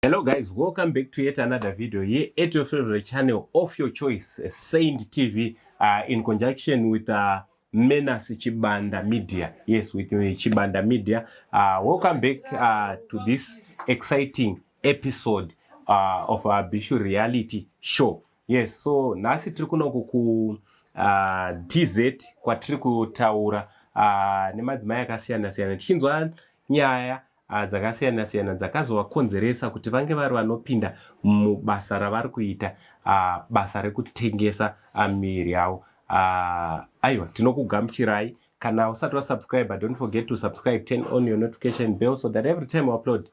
Hello guys, welcome back to yet another video here at your favorite channel of your choice, Saint TV, in conjunction with Bnss-Bhishu Media. Yes, with Bhishu Media. Welcome back to this exciting episode of our Bhishu Reality Show. Yes, so nasi tiri kuno kuku DZ kwatiri kutaura nemadzimai akasiyana siyana tichinzwa nyaya dzakasiyana siyana dzakazovakonzeresa kuti vange vari vanopinda mubasa ravari kuita, basa rekutengesa miviri yavo. Aiwa, tinokugamuchirai. Kana usati wasubscribe, don't forget to subscribe, turn on your notification bell so that every time we upload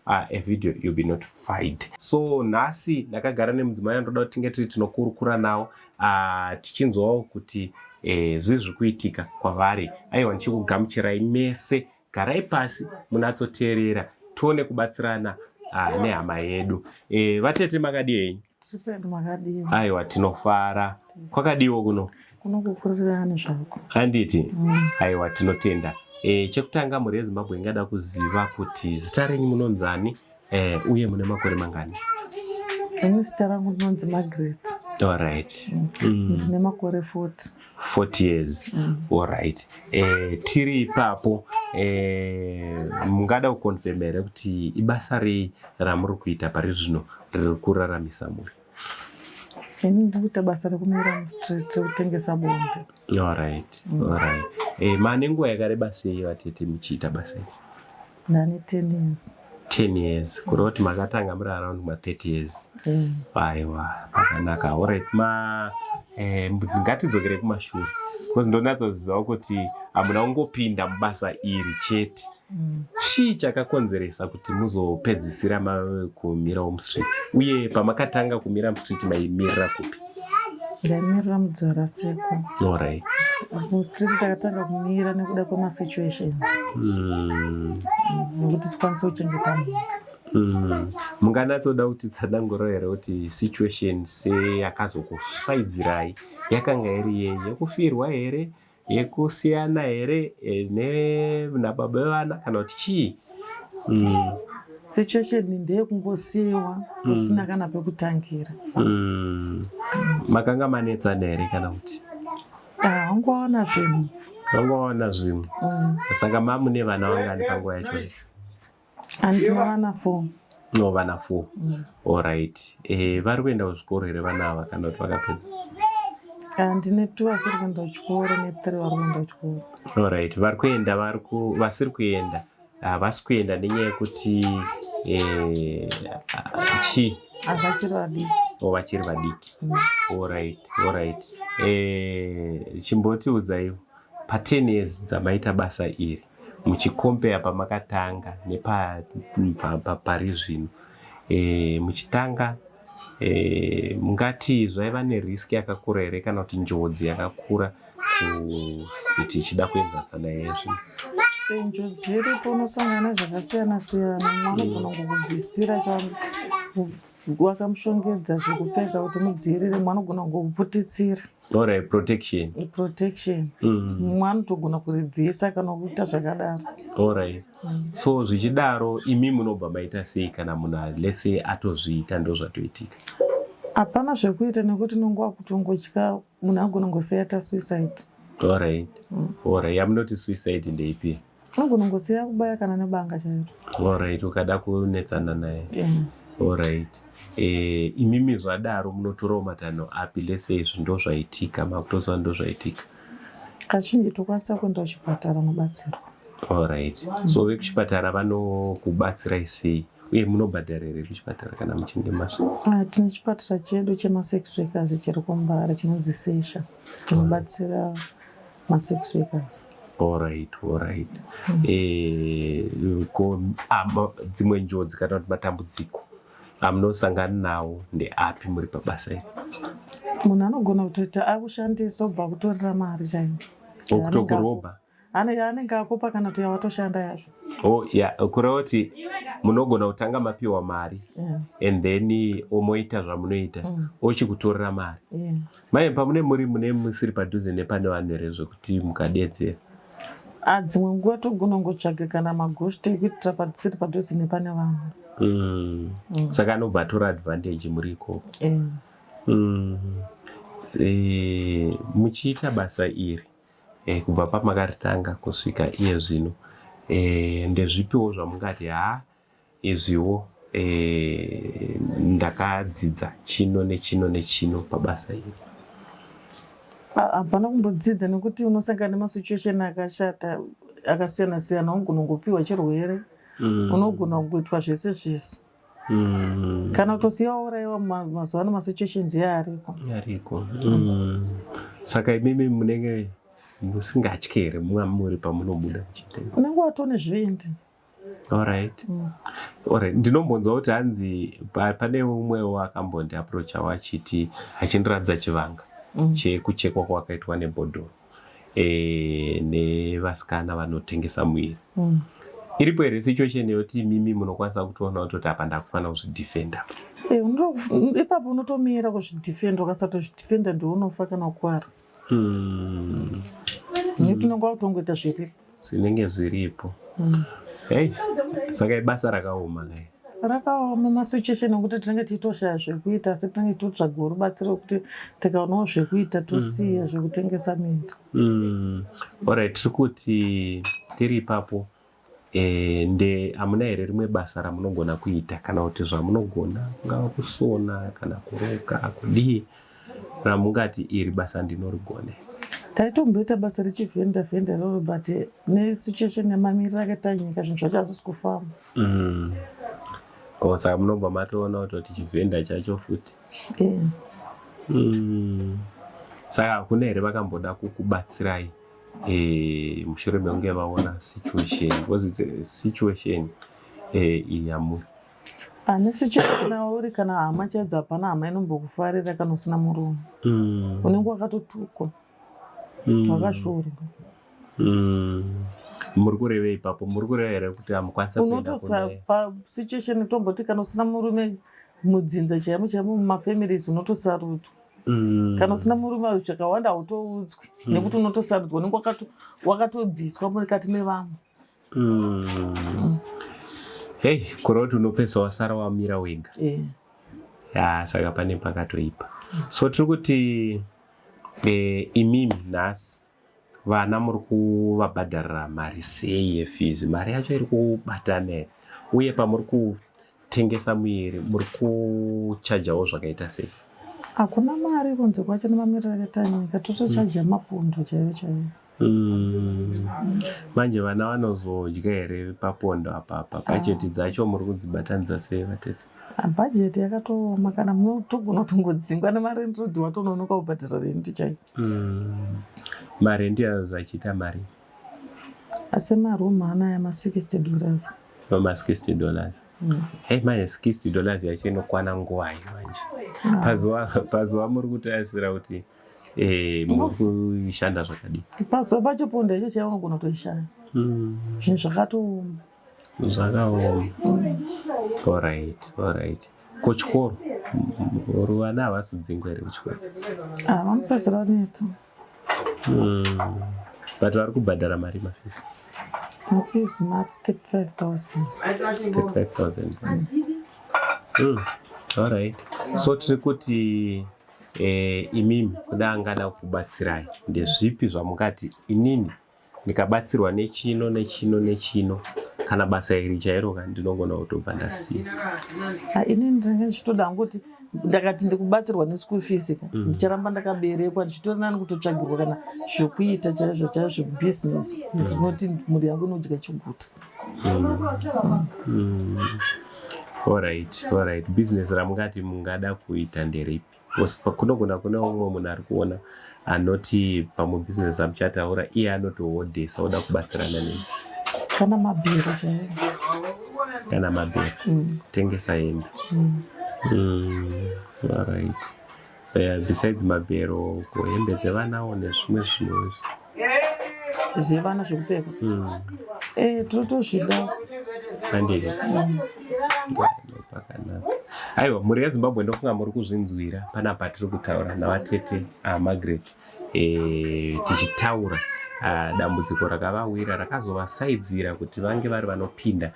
a video you'll be notified. So nasi nakagara nemudzimai andoda kuti tinge tiri tinokurukura nawo tichinzwawo kuti zviri kuitika kwavari. Aiwa, ndichikugamuchirai mese. Garai pasi munatsoteerera tione kubatsirana nehama yedu. Vatete makadii? Super makadii. Aiwa, tinofara. Kwakadiwo kuno? Kuno kukururirana zvako. Handiti? Aiwa, tinotenda. Chekutanga muri yeZimbabwe ngada kuziva kuti zita renyu munonzani uye mune makore mangani? Ini zita rangu ndinonzi Margaret. All right. Ndine makore 40 years. All right. Tiri ipapo mungada kukonfirmera kuti ibasa rei ramuri kuita pari zvino riri kuraramisa muri? Ini ndikuita basa rekumira mustreet rekutengesa bonde. All right. All right. Mane nguva yakareba sei vatete muchiita basa iri? Ndane 10 years. 10 years. Kureva kuti makatanga muri around 30 years. Aiwa, pakanaka. All right. Ngatidzokere kumashure. Because ndonatsozivawo kuti hamuna kungopinda mubasa iri chete. Chii chakakonzeresa kuti muzopedzisira kumira mustreet? Uye pamakatanga kumira mustreet maimirira kupi? Ndaimirira mudzvara seko. All right. Mustreet takatanga kumira nekuda kwemasituations. Nokuti tikwanise kuchengeta munhu. Munganatsoda kuti tsananguro here kuti situation seyakazokusaidzirai yakanga iri yei? Yekufirwa here? Yekusiyana here nababa vevana kana kuti chii? Situation ndeyekungosiyiwa kusina kana pekutangira. Makanga manetsana here kana kuti? Hangoona zvinhu. Hangoona zvinhu. Saka mamune vana vangani panguva yacho? Handina vana 4. No, vana 4. All right. Vari kuenda kuzvikoro here vana ava kana kuti vakapedza? Ndine 2 vasiri kuenda kuchikoro ne3 vari kuenda kuchikoro. All right. Vari kuenda vasiri kuenda. Vasi kuenda nenyaya yekuti chii? Vachiri vadiki. Vachiri vadiki. All right. All right. Chimbotiudzaiwo pa 10 years dzamaita basa iri, muchikompea pamakatanga nepari zvino, muchitanga mungati zvaiva neriski yakakura here kana kuti njodzi yakakura kuti ichida kuenzasana yezvino? Njodzi iripo, unosangana zvakasiyana siyana. Mwana unogona kukubvisira changu wakamushongedza zvekupfeka kuti mudzivirire, mwana unogona kukuputitsira. All right, protection. Mwana utogona kuribvisa kana kuita zvakadaro. All right. So zvichidaro imi munobva maita sei kana munhu lese atozviita ndozvatoitika? Hapana zvekuita nekuti nonguva kutongotya munhu agona ngosiya suicide. All right. All right. Yamunoti suicide ndeipi? Unogona ngosiya kubaya kana nebanga chairo. All right. Ukada kunetsana naye. All right. Imimi zvadaro munotorawo matanho api lese izvi ndozvaitika, makutozva ndozvaitika? Kazhinji tokwanisa kuenda kuchipatara mubatsirwa. All right. So vekuchipatara vanokubatsirai sei? Uye munobhadhara here kuchipatara kana muchinge masvika? Tine chipatara chedu chemasex workers chiri kuMbara chinonzi Sesha, chinobatsira masex workers. All right. All right. Dzimwe njodzi kana kuti matambudziko amunosangana nawo ndeapi muri pabasa iri? Munhu anogona kutoita akushandisa obva kutorera mari chaiyo. Okutokurobha? Anenge akupa kana kuti yawatoshanda yazvo. Kureva kuti munogona kutanga mapiwa mari and then omoita zvamunoita ochikutorera mari. Mai pamune muri musiri padhuze nepane vanhu here zvokuti mukadetsera? Dzimwe nguva togona kungotsvaga kana maghosti ekuitira patisiri padhuze nepane vanhu. Saka anobva atora advantage muri ikoko. Muchiita basa iri kubva pamakaritanga kusvika iye zvino, ndezvipiwo zvamungati izviwo ndakadzidza chino nechino nechino pabasa iri? Hapana kumbodzidza, nekuti unosangana nemasituation akashata akasiyana siyana. Unogona kungopiwa chirwere, unogona kungoitwa zvese zvese, kana kutosiya uraiwa mazuva ano masituations ariko. Saka imimi munenge musingatyi here muri pamunobuda muchitenda? Unenge watone zvendi. Alright. Ndinombonzwa kuti hanzi pane umwewo akambondi approach wachiti achindiradza chivanga chekuchekwa kwakaitwa nebhodhoro nevasikana vanotengesa mwiri. Iripo here situation yoti mimi munokwanisa kutoona kuti apa ndakufanira kuzvidhifenda? Ipapo unotomira kuzvidhifenda. Ukasatozvidhifenda ndiwo unofa kana kukwara. Nekuti unenge wakutongoita zviripo zvinenge zviripo. Saka ibasa rakaoma kai? Rakaoma masituation ekuti tinenge tichitoshaya zvekuita, asi tinenge tichitotsvaga rubatsiro rwekuti tikaonawo zvekuita tosiya zvekutengesa miri. Alright, tiri kuti tiri ipapo hamuna here rimwe basa ramunogona kuita, kana kuti zvamunogona kungava kusona kana kuroka kudii, ramungati iri basa ndinorigone? Taitomboita basa rechivhenda roro, but nesituation yamamiriro akaita nyika zvinhu zvacho hazvisi kufamba. Saka munobva matoona kuti chivhenda chacho futi. Saka hakuna here vakamboda kukubatsirai mushure mekunge vaona situation iyi yamuri? Nesituation uri kana hama chaidzo, hapana hama inombokufarira kana usina murume. Unenge wakatotukwa, wakashorwa. Muri kureva ipapo, muri kureva here kuti hamukwanisa kuenda pasituation tomboti kana usina murume mudzinza chaimo mumafamilies unotosarudzwa. Kana usina murume zvakawanda hautoudzwi, nekuti unotosarudzwa, unenge wakatobviswa mukati mevamwe. Kureva kuti unopesa wasara wamira wega. Saka pane pakatoipa. So tiri kuti imimi nhasi vana muri kuvabhadharira mari sei yefees? Mari yacho iri kubatana here? Uye pamuri kutengesa mwiri muri kuchajawo zvakaita sei? Hakuna mari kunze kwacho nemamiriro akaita nyika, totochaja mapondo chaivo chaivo. Manje vana vanozodya here papondo apapa? Bhajeti dzacho muri kudzibatanidza sei vatete? Bhajeti yakatooma, kana munotogona kutongodzingwa nemarendirodi watononoka kubhadhara rendi chaivo. Marendi ayo zachiita mari? Asi marumu anaya $60. $60. Manje $60 yacho inokwana nguwai manje? Pazuva muri kutarisira kuti muri kuishanda zvakadii? Pazuva pacho pondo yacho chaivo unogona kutoishaya. Zvinhu zvakatooma. Zvakaoma. Alright. Kuchikoro vana havasi kudzingwa here kuchikoro? Vanopedzera neto. But vari kubhadhara mari mafees? Mafees $35,000. 35,000. Alright. So tiri kuti imimi kuda angada kubatsirai, ndezvipi zvamungati inini ndikabatsirwa nechino kana basa iri chairo ndinogona kutobva ndasiya? Inini ndinenge ndichitoda kuti ndakati ndikubatsirwa neschool fees ndicharamba ndakaberekwa, ndichitori nani kutotsvagirwa kana zvokuita chaizvo zvebusiness, ndinoti mhuri yangu inodya chiguta. Alright. Business ramungati mungada kuita nderipi? Kunogona kuna umwe munhu ari kuona anoti pamwe business amuchataura iye anotohodhesa oda kubatsirana nemi? Kana mabhero chaivo. Kana mabhero? Tengesa hembe. Alright. Besides mabhero, hembe dzevanawo nezvimwe zvinhu zvevana zvekupfeka? Totozvida. Handei. Pakanaka. Aiwa, muri yeZimbabwe ndofunga muri kuzvinzwira panapa tiri kutaura navatete Margaret tichitaura dambudziko rakavawira rakazovasaidzira kuti vange vari vanopinda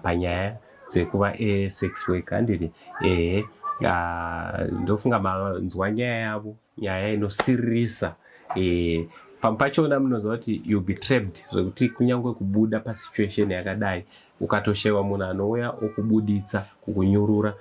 panyaya dzekuva sex worker. Handiri ndofunga manzwa nyaya yavo, nyaya inosiririsa. Pachona munoziva kuti you'll be trapped, zvekuti kunyange kubuda pasituation yakadai ukatoshayiwa munhu anouya okubuditsa kukunyurura,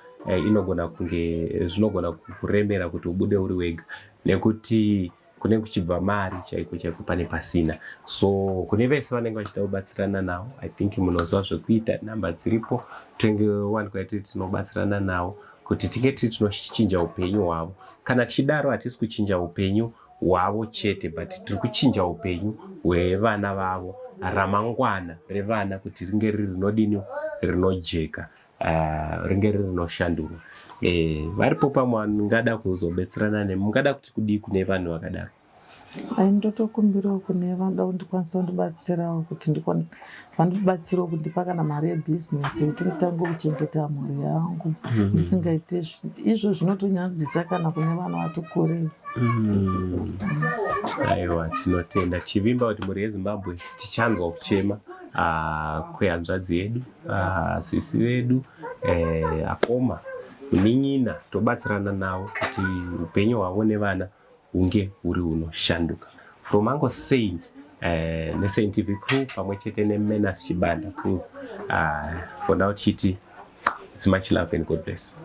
zvinogona kuremera kuti ubude uri wega, nekuti kune kuchibva mari chaiko chaiko pane pasina. So kune vese vanenge vachida kubatsirana navo, I think munoziva zvekuita, namba dziripo 21 kwaiti tinobatsirana navo kuti tinge tinochinja upenyu hwavo. Kana tichidaro hatisi kuchinja upenyu hwavo chete, but tiri kuchinja upenyu hwevana vavo, ramangwana revana kuti ringe riri rinodini, rinojeka, ringe riri rinoshandurwa. Varipo pamwe angada kuzobetserana nemi, mungada kuti kudii kune vanhu vakadaro? Ndotokumbirawo kune vanoda kundikwanisa kundibatsirawo kuti vandibatsirawo kundipa kana mari yebhizinesi kuti nditange kuchengeta mhuri yangu ndisingaite izvo zvinotonyadzisa kana kune vana vatokorei. Aiwa, tinotenda chivimba kuti mhuri yeZimbabwe tichanzwa kuchema kwehanzvadzi yedu, sisi vedu, akoma, kunin'ina, tobatsirana navo kuti upenyu hwavo nevana hunge huri hunoshanduka. From Uncle Saint, neSaint TV crew, pamwe chete neMenas Chibanda crew, for now chiti, it's much love and God bless.